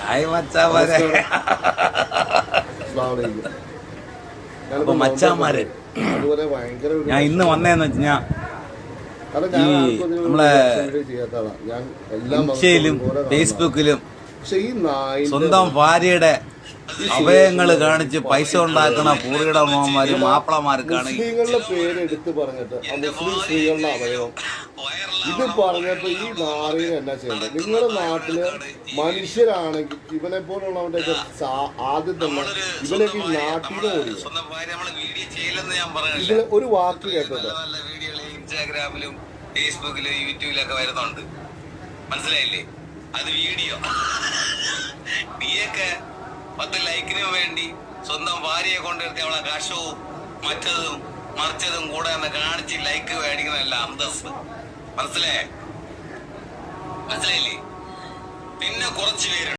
Hi മച്ചാമാരെ. അപ്പൊ മച്ചാമാരെ, ഞാൻ ഇന്ന് വന്നേന്ന് വെച്ചാ ഈ നമ്മളെ ഇൻസ്റ്റയിലും ഫേസ്ബുക്കിലും സ്വന്തം ഭാര്യയുടെ അവയവങ്ങള് കാണിച്ച് പൈസ ഉണ്ടാക്കണ പൂർവിയുടെ മോഹന്മാര് മാപ്പിളമാർക്കാണ് മുസ്ലിങ്ങളുടെ പേര് എടുത്ത് പറഞ്ഞിട്ട് മുസ്ലിം സ്ത്രീകളുടെ അവയവം ഇത് പറഞ്ഞപ്പോ ഈ നാറിന് എന്നാ ചെയ്യേണ്ടത്? നിങ്ങളുടെ നാട്ടില് മനുഷ്യരാണെങ്കിൽ ഇവനെ പോലുള്ളവന്റെ ആദ്യം തന്നെ ഇവനൊക്കെ ഈ നാട്ടിൽ ഓടി ഇതിന് ഒരു വാക്ക് കേട്ടത് ഇൻസ്റ്റാഗ്രാമിലും ഫേസ്ബുക്കിലും യൂട്യൂബിലൊക്കെ വരുന്നുണ്ട്. മനസ്സിലായില്ലേ? അത് വീഡിയോ. നീയൊക്കെ 10 ലൈക്കിന് വേണ്ടി സ്വന്തം ഭാര്യയെ കൊണ്ടിരുത്തി അവളെ കഷവും മറ്റതും മറിച്ചതും കൂടെ എന്ന് കാണിച്ച് ലൈക്ക് മേടിക്കുന്നതല്ല അന്തസ്. മനസ്സിലായില്ലേ? പിന്നെ കുറച്ച് പേരുണ്ട്